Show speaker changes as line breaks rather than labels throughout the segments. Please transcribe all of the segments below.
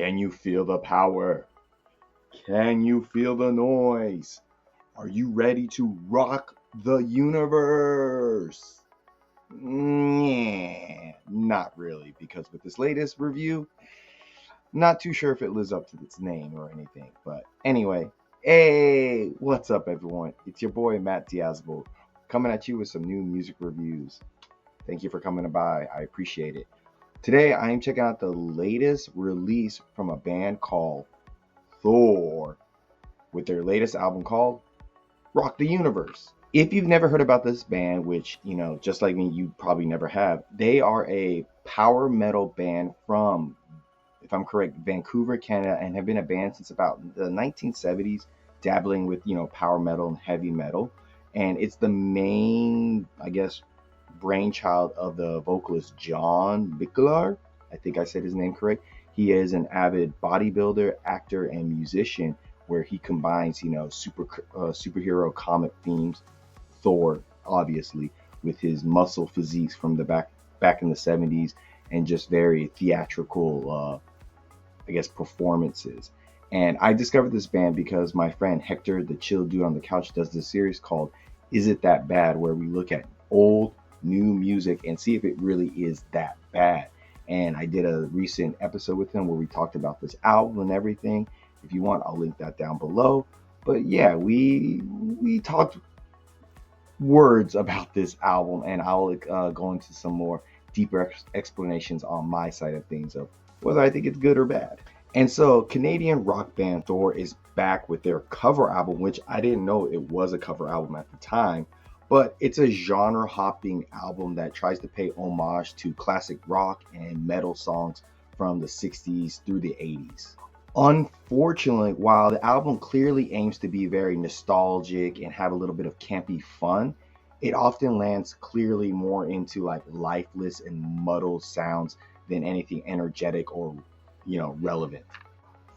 Can you feel the power? Can you feel the noise? Are you ready to rock the universe? Yeah, not really, because with this latest review, not too sure if it lives up to its name or anything. But anyway, hey, what's up, everyone? It's your boy, Matt Diazable, coming at you with some new music reviews. Thank you for coming by. I appreciate it. Today, I am checking out the latest release from a band called Thor with their latest album called Rock the Universe. If you've never heard about this band, which, just like me, you probably never have, they are a power metal band from, if I'm correct, Vancouver, Canada, and have been a band since about the 1970s, dabbling with, power metal and heavy metal. And it's the main, I guess, brainchild of the vocalist Jon Mikl. I think I said his name correct. He is an avid bodybuilder, actor, and musician, where he combines, superhero comic themes, Thor, obviously, with his muscle physiques from the back in the 70s, and just very theatrical, performances. And I discovered this band because my friend Hector, the chill dude on the couch, does this series called Is It That Bad, where we look at old, new music and see if it really is that bad. And I did a recent episode with him where we talked about this album and everything. If you want, I'll link that down below. But yeah, we talked words about this album, and I'll go into some more deeper explanations on my side of things of whether I think it's good or bad. And so Canadian rock band Thor is back with their cover album, which I didn't know it was a cover album at the time, but it's a genre hopping album that tries to pay homage to classic rock and metal songs from the 60s through the 80s. Unfortunately, while the album clearly aims to be very nostalgic and have a little bit of campy fun, it often lands clearly more into like lifeless and muddled sounds than anything energetic or, relevant.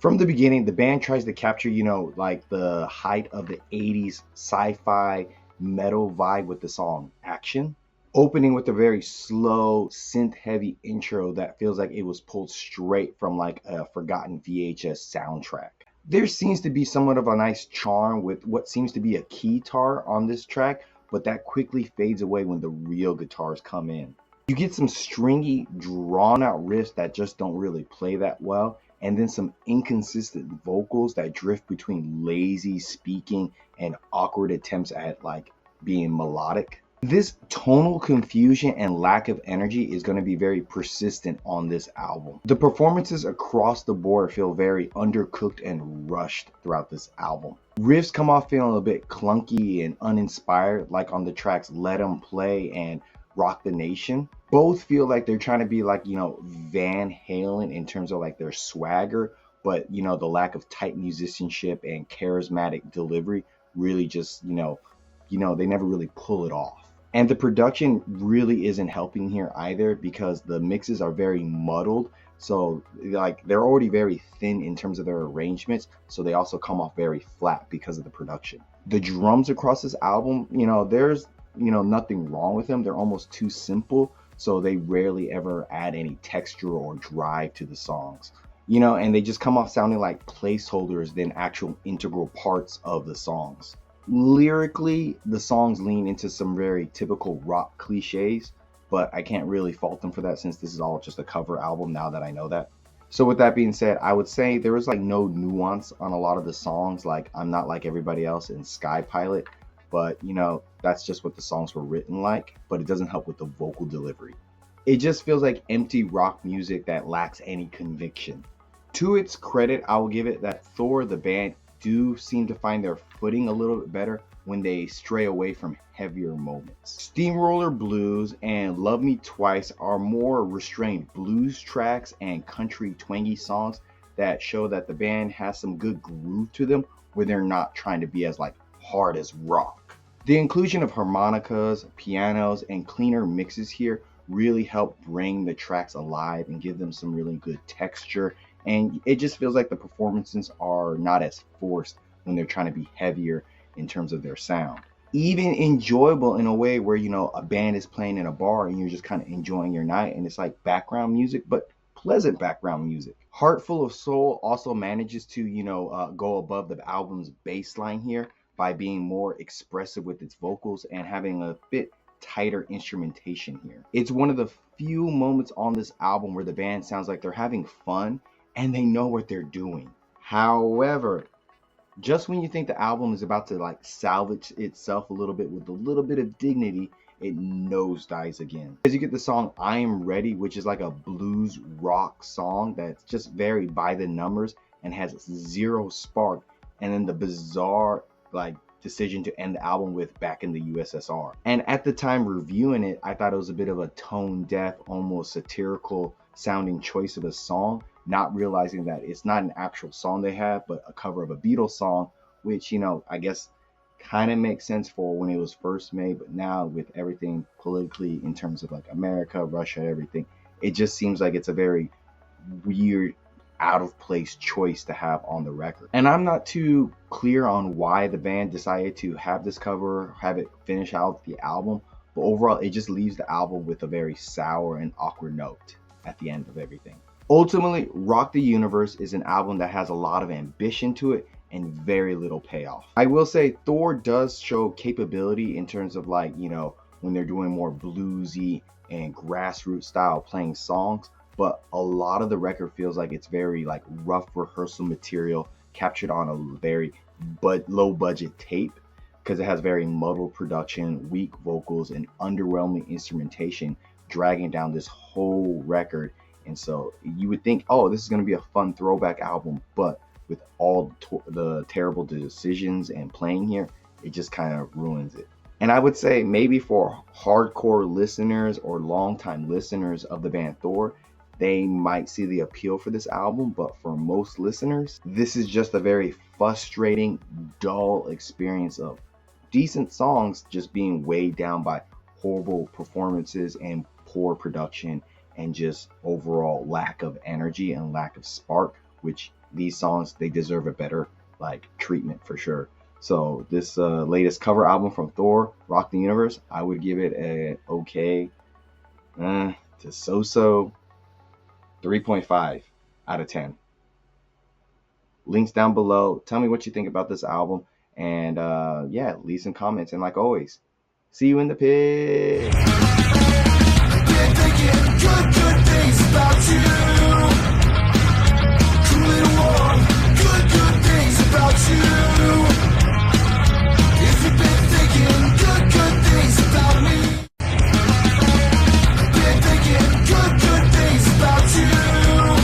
From the beginning, the band tries to capture, like the height of the 80s sci-fi metal vibe with the song Action, opening with a very slow synth-heavy intro that feels like it was pulled straight from like a forgotten VHS soundtrack. There seems to be somewhat of a nice charm with what seems to be a keytar on this track, but that quickly fades away when the real guitars come in. You get some stringy, drawn-out riffs that just don't really play that well, and then some inconsistent vocals that drift between lazy speaking and awkward attempts at like being melodic. This tonal confusion and lack of energy is going to be very persistent on this album. The performances across the board feel very undercooked and rushed throughout this album. Riffs come off feeling a bit clunky and uninspired, like on the tracks Let 'Em Play and Rock the Nation. Both feel like they're trying to be like, Van Halen in terms of like their swagger, but, the lack of tight musicianship and charismatic delivery really just, they never really pull it off. And the production really isn't helping here either, because the mixes are very muddled. So like they're already very thin in terms of their arrangements, so they also come off very flat because of the production. The drums across this album, there's nothing wrong with them. They're almost too simple, so they rarely ever add any texture or drive to the songs. And they just come off sounding like placeholders than actual integral parts of the songs. Lyrically, the songs lean into some very typical rock cliches, but I can't really fault them for that since this is all just a cover album now that I know that. So with that being said, I would say there was like no nuance on a lot of the songs, like I'm Not Like Everybody Else and Sky Pilot, but that's just what the songs were written like, but it doesn't help with the vocal delivery. It just feels like empty rock music that lacks any conviction. To its credit, I will give it that Thor, the band, do seem to find their footing a little bit better when they stray away from heavier moments. Steamroller Blues and Love Me Twice are more restrained blues tracks and country twangy songs that show that the band has some good groove to them, where they're not trying to be as like hard as rock. The inclusion of harmonicas, pianos, and cleaner mixes here really help bring the tracks alive and give them some really good texture, and it just feels like the performances are not as forced when they're trying to be heavier in terms of their sound. Even enjoyable in a way where, a band is playing in a bar and you're just kind of enjoying your night and it's like background music, but pleasant background music. Heart Full of Soul also manages to, go above the album's bass line here by being more expressive with its vocals and having a bit tighter instrumentation here. It's one of the few moments on this album where the band sounds like they're having fun and they know what they're doing. However, just when you think the album is about to like salvage itself a little bit with a little bit of dignity, it nosedives again. As you get the song I Am Ready, which is like a blues rock song that's just very by the numbers and has zero spark, and then the bizarre like decision to end the album with Back in the USSR. And at the time reviewing it, I thought it was a bit of a tone deaf, almost satirical sounding choice of a song, not realizing that it's not an actual song they have, but a cover of a Beatles song, which, I guess kind of makes sense for when it was first made, but now with everything politically in terms of like America, Russia, everything, it just seems like it's a very weird, out of place choice to have on the record. And I'm not too clear on why the band decided to have this cover, have it finish out the album, but overall it just leaves the album with a very sour and awkward note at the end of everything. Ultimately, Rock the Universe is an album that has a lot of ambition to it and very little payoff. I will say Thor does show capability in terms of like, when they're doing more bluesy and grassroots style playing songs, but a lot of the record feels like it's very like rough rehearsal material captured on a very low budget tape, because it has very muddled production, weak vocals, and underwhelming instrumentation dragging down this whole record. And so you would think, oh, this is going to be a fun throwback album, but with all the terrible decisions and playing here, it just kind of ruins it. And I would say maybe for hardcore listeners or longtime listeners of the band Thor, they might see the appeal for this album, but for most listeners, this is just a very frustrating, dull experience of decent songs just being weighed down by horrible performances and poor production and just overall lack of energy and lack of spark, which these songs, they deserve a better like treatment for sure. So this latest cover album from Thor, Rock the Universe, I would give it a okay to so-so 3.5 out of 10. Links down below. Tell me what you think about this album, and leave some comments. And like always, see you in the pit. Good things about you.